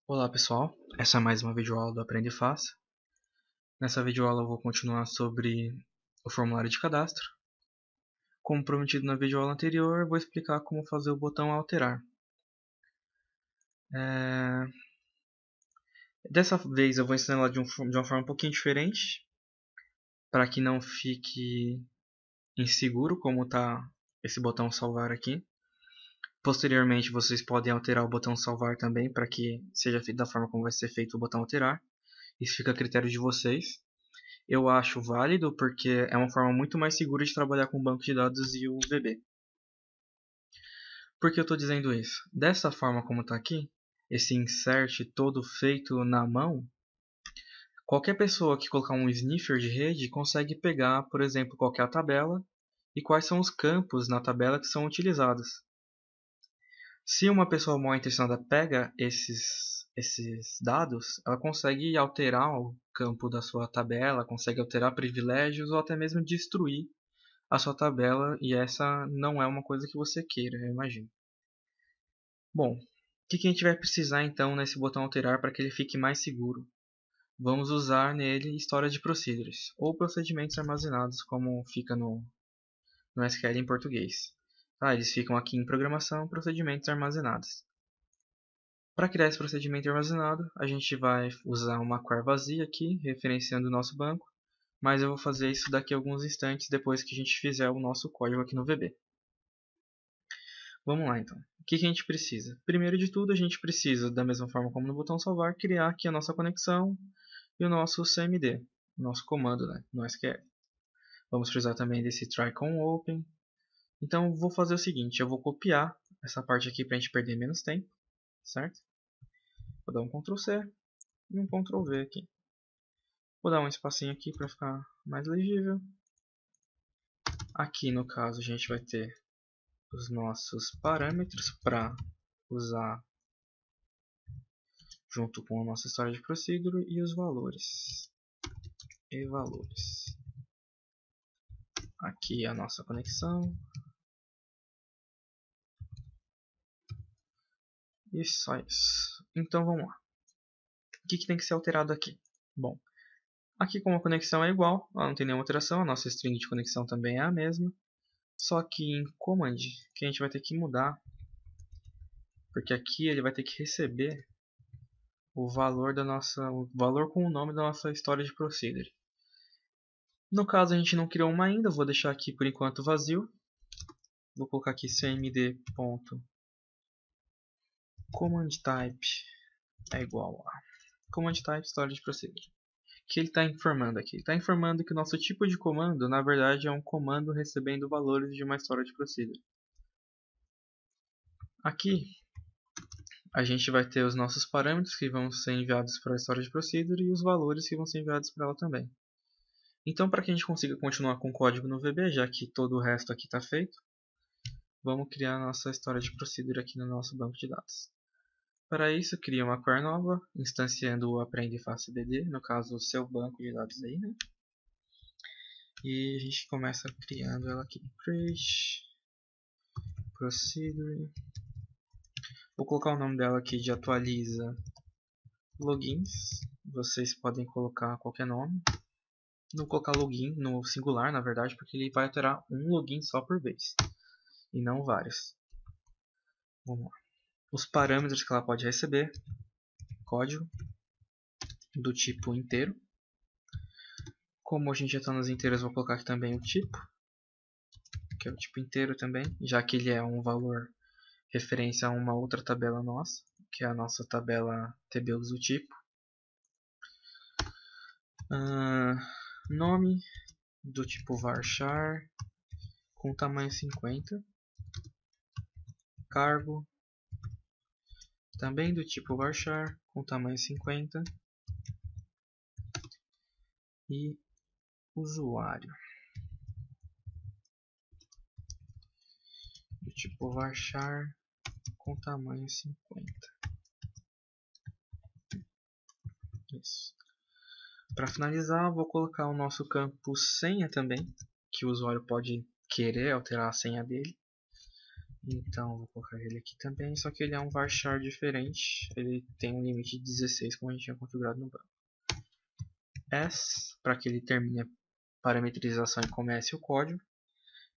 Olá pessoal, essa é mais uma videoaula do Aprende Fácil. Nessa videoaula eu vou continuar sobre o formulário de cadastro. Como prometido na videoaula anterior, eu vou explicar como fazer o botão alterar. Dessa vez eu vou ensinar ela de uma forma um pouquinho diferente, para que não fique inseguro como está esse botão salvar aqui. Posteriormente vocês podem alterar o botão salvar também, para que seja feito da forma como vai ser feito o botão alterar. Isso fica a critério de vocês. Eu acho válido porque é uma forma muito mais segura de trabalhar com o banco de dados e o VB. Por que eu estou dizendo isso? Dessa forma como está aqui, esse insert todo feito na mão, qualquer pessoa que colocar um sniffer de rede consegue pegar, por exemplo, qual que é a tabela e quais são os campos na tabela que são utilizados. Se uma pessoa mal intencionada pega esses dados, ela consegue alterar o campo da sua tabela, consegue alterar privilégios ou até mesmo destruir a sua tabela, e essa não é uma coisa que você queira, eu imagino. Bom, o que a gente vai precisar então nesse botão alterar para que ele fique mais seguro? Vamos usar nele história de procedures, ou procedimentos armazenados, como fica no SQL em português. Tá, eles ficam aqui em programação, procedimentos armazenados. Para criar esse procedimento armazenado, a gente vai usar uma query vazia aqui, referenciando o nosso banco, mas eu vou fazer isso daqui a alguns instantes depois que a gente fizer o nosso código aqui no VB. Vamos lá então. O que a gente precisa? Primeiro de tudo, a gente precisa, da mesma forma como no botão salvar, criar aqui a nossa conexão e o nosso CMD, o nosso comando, né, no SQL. Vamos precisar também desse try com open. Então vou fazer o seguinte, eu vou copiar essa parte aqui para a gente perder menos tempo, certo? Vou dar um Ctrl C e um Ctrl V aqui. Vou dar um espacinho aqui para ficar mais legível. Aqui no caso a gente vai ter os nossos parâmetros para usar junto com a nossa história de procedure e os valores. E valores. Aqui a nossa conexão. E só isso. Então vamos lá. O que tem que ser alterado aqui? Bom, aqui como a conexão é igual, ela não tem nenhuma alteração, a nossa string de conexão também é a mesma. Só que em command, que a gente vai ter que mudar, porque aqui ele vai ter que receber o valor com o nome da nossa história de procedure. No caso a gente não criou uma ainda, vou deixar aqui por enquanto vazio. Vou colocar aqui cmd.commandType é igual a commandType história de procedure. O que ele está informando aqui? Ele está informando que o nosso tipo de comando, na verdade, é um comando recebendo valores de uma história de procedure. Aqui a gente vai ter os nossos parâmetros que vão ser enviados para a história de procedure e os valores que vão ser enviados para ela também. Então, para que a gente consiga continuar com o código no VB, já que todo o resto aqui está feito, vamos criar a nossa história de procedure aqui no nosso banco de dados. Para isso, cria uma query nova, instanciando o Aprende Fácil DD, no caso o seu banco de dados aí, né? E a gente começa criando ela aqui. Create Procedure. Vou colocar o nome dela aqui de atualiza logins. Vocês podem colocar qualquer nome. Não colocar login no singular, na verdade, porque ele vai alterar um login só por vez. E não vários. Vamos lá. Os parâmetros que ela pode receber. Código. Do tipo inteiro. Como a gente já está nas inteiras, vou colocar aqui também o tipo. Que é o tipo inteiro também. Já que ele é um valor referência a uma outra tabela nossa. Que é a nossa tabela TB uso tipo. Nome do tipo varchar com tamanho 50. Cargo também do tipo varchar com tamanho 50. E usuário do tipo varchar com tamanho 50. Isso. Para finalizar, vou colocar o nosso campo senha também, que o usuário pode querer alterar a senha dele. Então vou colocar ele aqui também, só que ele é um varchar diferente. Ele tem um limite de 16, como a gente tinha configurado no banco. S, para que ele termine a parametrização e comece o código.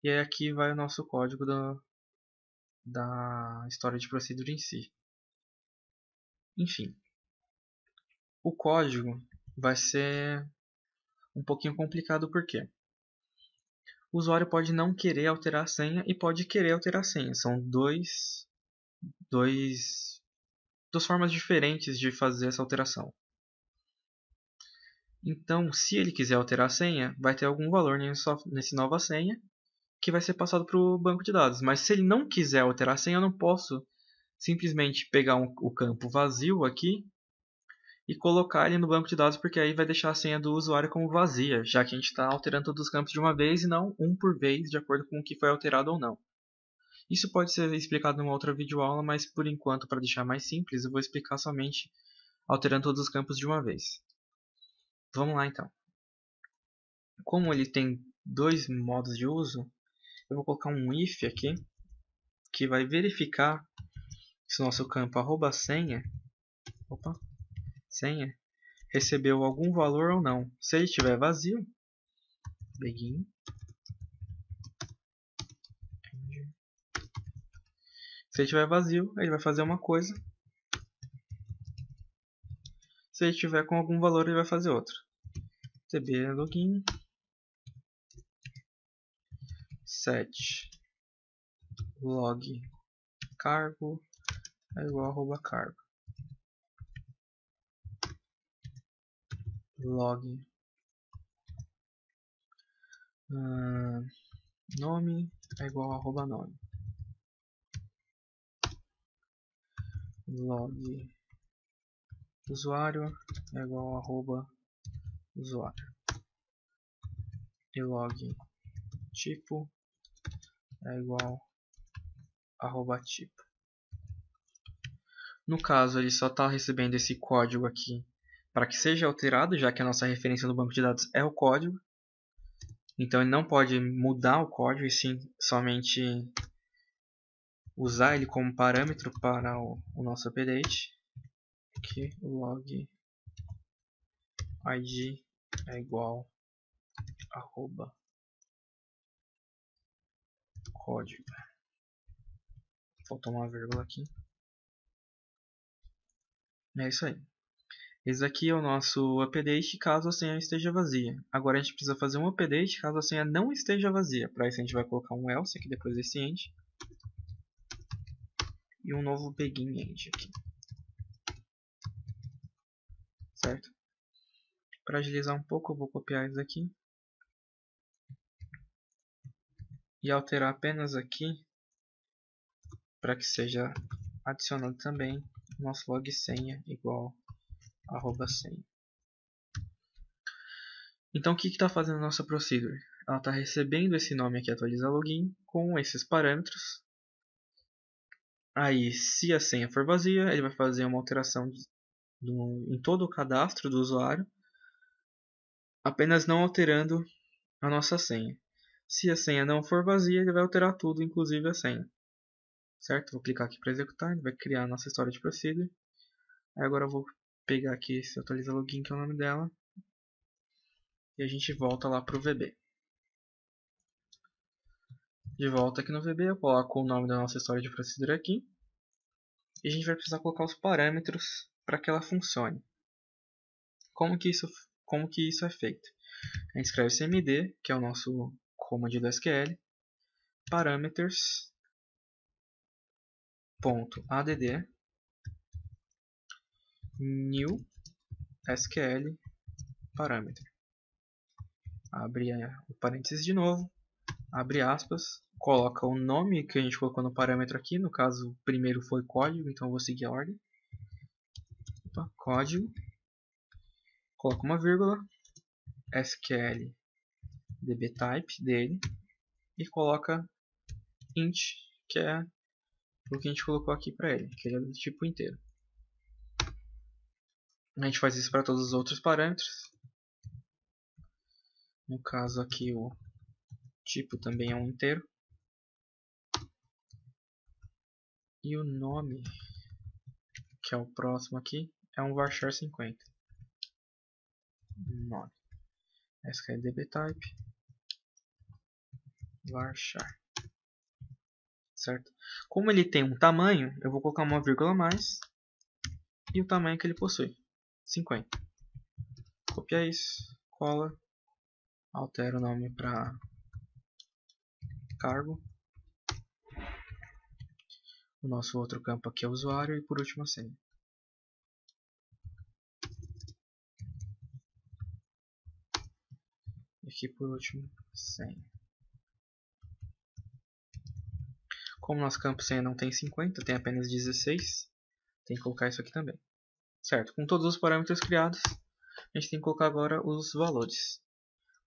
E aí aqui vai o nosso código da história de procedure em si. Enfim, o código vai ser um pouquinho complicado porque o usuário pode não querer alterar a senha e pode querer alterar a senha. São duas formas diferentes de fazer essa alteração. Então, se ele quiser alterar a senha, vai ter algum valor nessa nova senha que vai ser passado para o banco de dados. Mas se ele não quiser alterar a senha, eu não posso simplesmente pegar o campo vazio aqui e colocar ele no banco de dados, porque aí vai deixar a senha do usuário como vazia, já que a gente está alterando todos os campos de uma vez e não um por vez, de acordo com o que foi alterado ou não. Isso pode ser explicado numa outra videoaula, mas por enquanto, para deixar mais simples, eu vou explicar somente alterando todos os campos de uma vez. Vamos lá então. Como ele tem dois modos de uso, eu vou colocar um if aqui, que vai verificar se o nosso campo @senha, senha, recebeu algum valor ou não. Se ele estiver vazio, begin. Se ele estiver vazio, ele vai fazer uma coisa. Se ele estiver com algum valor, ele vai fazer outra. tb login set log cargo é igual a @cargo. Log nome é igual a @nome. Log usuário é igual a usuário. E log tipo é igual a tipo. No caso, ele só está recebendo esse código aqui para que seja alterado, já que a nossa referência no banco de dados é o código. Então ele não pode mudar o código, e sim somente usar ele como parâmetro para o nosso update. Aqui o log id é igual a código. Faltou uma vírgula aqui. É isso aí. Esse aqui é o nosso update caso a senha esteja vazia. Agora a gente precisa fazer um update caso a senha não esteja vazia. Para isso a gente vai colocar um else aqui depois desse end. E um novo begin end aqui. Certo? Para agilizar um pouco, eu vou copiar isso aqui. E alterar apenas aqui para que seja adicionado também o nosso log senha igual a senha. Então o que está fazendo a nossa procedure? Ela está recebendo esse nome aqui, atualizar login, com esses parâmetros. Aí, se a senha for vazia, ele vai fazer uma alteração em todo o cadastro do usuário, apenas não alterando a nossa senha. Se a senha não for vazia, ele vai alterar tudo, inclusive a senha. Certo? Vou clicar aqui para executar, ele vai criar a nossa história de procedure. Aí agora eu vou pegar aqui esse atualiza login, que é o nome dela, e a gente volta lá para o VB. De volta aqui no VB, eu coloco o nome da nossa história de procedure aqui. E a gente vai precisar colocar os parâmetros para que ela funcione. Como que isso é feito? A gente escreve cmd, que é o nosso command do SQL, parameters.add new SQL parameter. Abre o parênteses de novo, abre aspas, coloca o nome que a gente colocou no parâmetro aqui, no caso o primeiro foi código, então eu vou seguir a ordem. Código, coloca uma vírgula, SQL dbType dele e coloca int, que é o que a gente colocou aqui para ele, que ele é do tipo inteiro. A gente faz isso para todos os outros parâmetros. No caso aqui o tipo também é um inteiro. E o nome, que é o próximo aqui, é um varchar 50. Nome. skdbtype varchar. Certo? Como ele tem um tamanho, eu vou colocar uma vírgula a mais e o tamanho que ele possui, 50. Copia isso, cola, altera o nome para cargo. O nosso outro campo aqui é o usuário e por último a senha. E aqui por último, senha. Como nosso campo senha não tem 50, tem apenas 16, tem que colocar isso aqui também. Certo? Com todos os parâmetros criados, a gente tem que colocar agora os valores.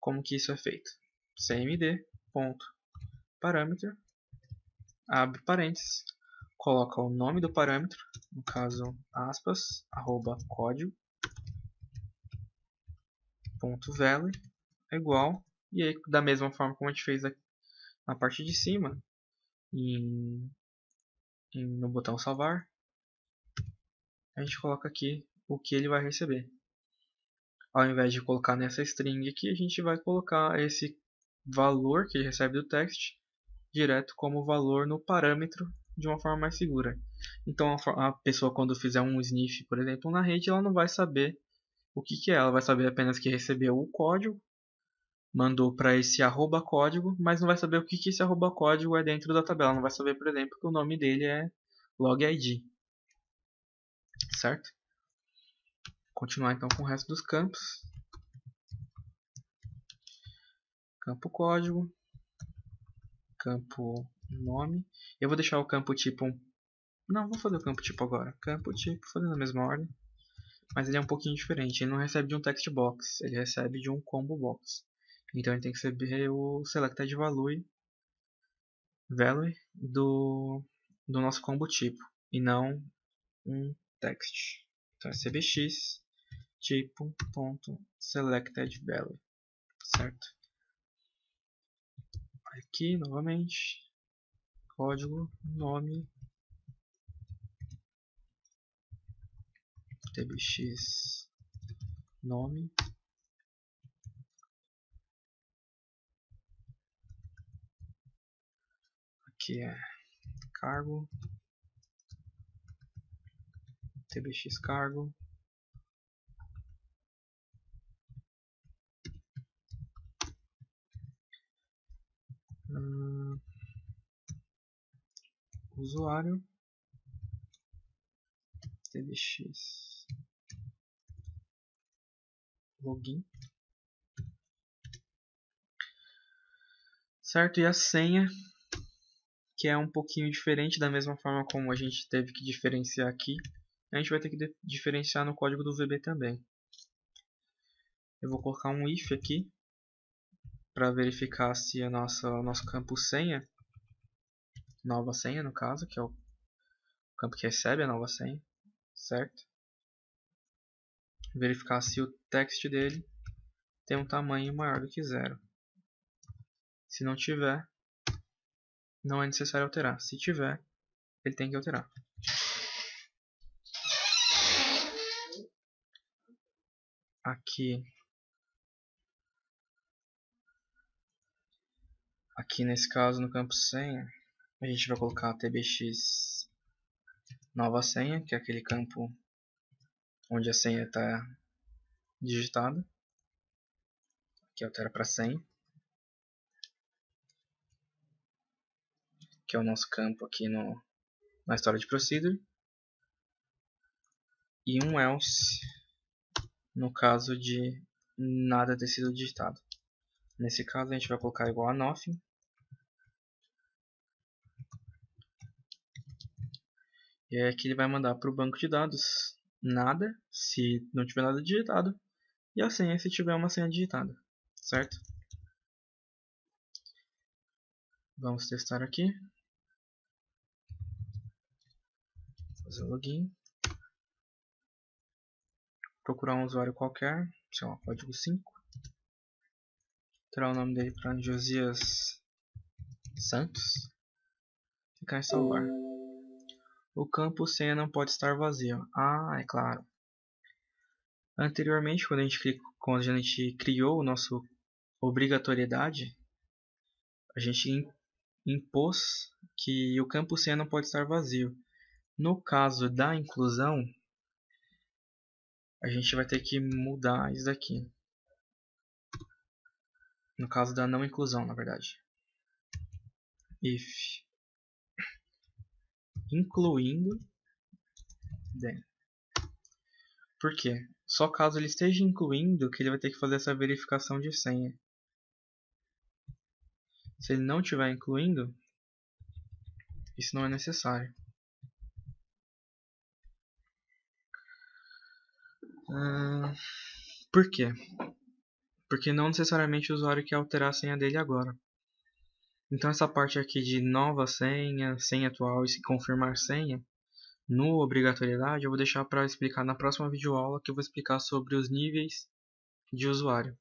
Como que isso é feito? cmd.parâmetro, abre parênteses, coloca o nome do parâmetro, no caso aspas, arroba código, ponto value, é igual, e aí da mesma forma como a gente fez aqui na parte de cima, no botão salvar, a gente coloca aqui o que ele vai receber. Ao invés de colocar nessa string aqui, a gente vai colocar esse valor que ele recebe do text direto como valor no parâmetro de uma forma mais segura. Então a pessoa quando fizer um sniff, por exemplo, na rede, ela não vai saber o que é. Ela vai saber apenas que recebeu o código, mandou para esse arroba código, mas não vai saber o que esse arroba código é dentro da tabela. Não vai saber, por exemplo, que o nome dele é logid. Certo? Continuar então com o resto dos campos. Campo código, campo nome. Eu vou deixar o campo tipo... Não, vou fazer o campo tipo agora. Campo tipo, fazendo a mesma ordem. Mas ele é um pouquinho diferente. Ele não recebe de um text box, ele recebe de um combo box. Então ele tem que receber o selected value do nosso combo tipo. E não um text. Então é cbx tipo.selectedValue, certo? Aqui novamente, código, nome, tbx nome, aqui é cargo, tbx cargo, usuário, tbx login, certo? E a senha, que é um pouquinho diferente, da mesma forma como a gente teve que diferenciar aqui, a gente vai ter que diferenciar no código do VB também. Eu vou colocar um if aqui para verificar se o nosso campo senha, nova senha no caso, que é o campo que recebe a nova senha, certo? Verificar se o text dele tem um tamanho maior do que 0. Se não tiver, não é necessário alterar. Se tiver, ele tem que alterar. Aqui nesse caso, no campo senha, a gente vai colocar tbx nova senha, que é aquele campo onde a senha está digitada. Aqui altera para senha, que é o nosso campo aqui na história de procedure. E um else no caso de nada ter sido digitado. Nesse caso a gente vai colocar igual a nothing. E aí aqui ele vai mandar para o banco de dados nada, se não tiver nada digitado, e a senha se tiver uma senha digitada, certo? Vamos testar aqui. Fazer o login. Procurar um usuário qualquer, sei lá, código 5. Tirar o nome dele para Josias Santos. Clicar em salvar. O campo senha não pode estar vazio. Ah, é claro. Anteriormente, quando a gente criou o nosso obrigatoriedade, a gente impôs que o campo senha não pode estar vazio. No caso da inclusão, a gente vai ter que mudar isso daqui. No caso da não inclusão, na verdade. If incluindo then. Por quê? Só caso ele esteja incluindo que ele vai ter que fazer essa verificação de senha. Se ele não estiver incluindo, isso não é necessário. Por quê? Porque não necessariamente o usuário quer alterar a senha dele agora. Então essa parte aqui de nova senha, senha atual e confirmar senha, no obrigatoriedade eu vou deixar para explicar na próxima videoaula, que eu vou explicar sobre os níveis de usuário.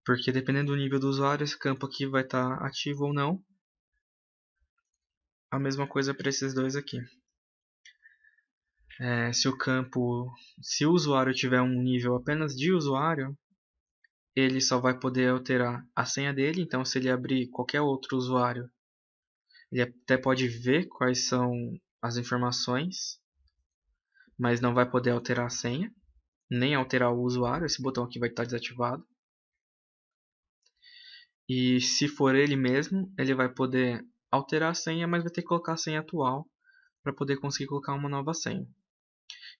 Porque dependendo do nível do usuário, esse campo aqui vai estar ativo ou não. A mesma coisa para esses dois aqui. Se o usuário tiver um nível apenas de usuário, ele só vai poder alterar a senha dele. Então se ele abrir qualquer outro usuário, ele até pode ver quais são as informações, mas não vai poder alterar a senha, nem alterar o usuário. Esse botão aqui vai estar desativado. E se for ele mesmo, ele vai poder alterar a senha, mas vai ter que colocar a senha atual para poder conseguir colocar uma nova senha.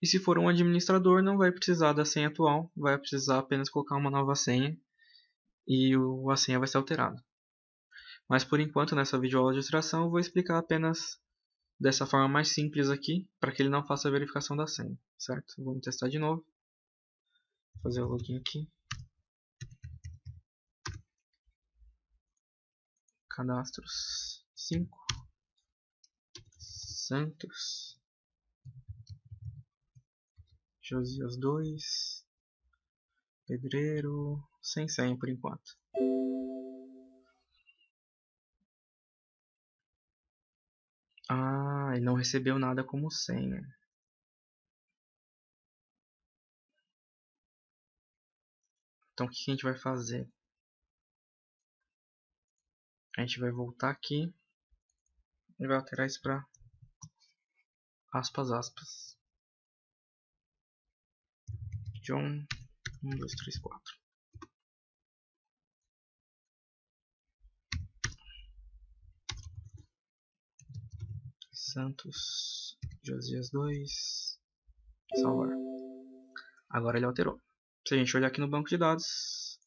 E se for um administrador, não vai precisar da senha atual, vai precisar apenas colocar uma nova senha e a senha vai ser alterada. Mas por enquanto, nessa videoaula de ilustração, eu vou explicar apenas dessa forma mais simples aqui, para que ele não faça a verificação da senha, certo? Vamos testar de novo. Vou fazer o login aqui. Cadastros 5. Santos. Josias 2. Pedreiro. Sem senha por enquanto. Ah, ele não recebeu nada como senha. Então o que a gente vai fazer? A gente vai voltar aqui e vai alterar isso para aspas, aspas. John 1, 2, 3, 4. Santos, Josias 2, salvar. Agora ele alterou. Se a gente olhar aqui no banco de dados,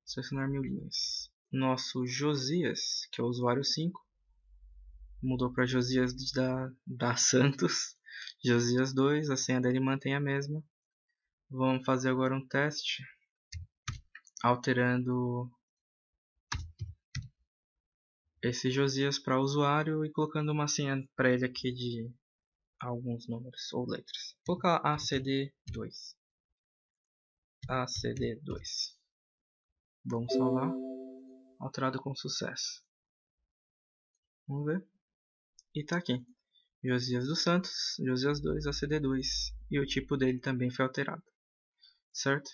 selecionar 1000 linhas. Nosso Josias, que é o usuário 5, mudou para Josias da Santos. Josias 2, a senha dele mantém a mesma. Vamos fazer agora um teste, alterando esse Josias para usuário e colocando uma senha para ele aqui de alguns números ou letras. Vou colocar ACD2. ACD2. Vamos salvar. Alterado com sucesso. Vamos ver. E tá aqui. Josias dos Santos, Josias 2, ACD2. E o tipo dele também foi alterado. Certo?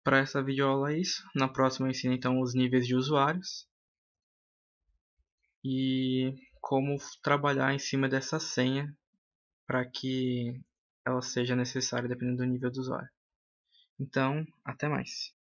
Para essa videoaula é isso. Na próxima eu ensino então os níveis de usuários. E como trabalhar em cima dessa senha para que ela seja necessária dependendo do nível do usuário. Então, até mais.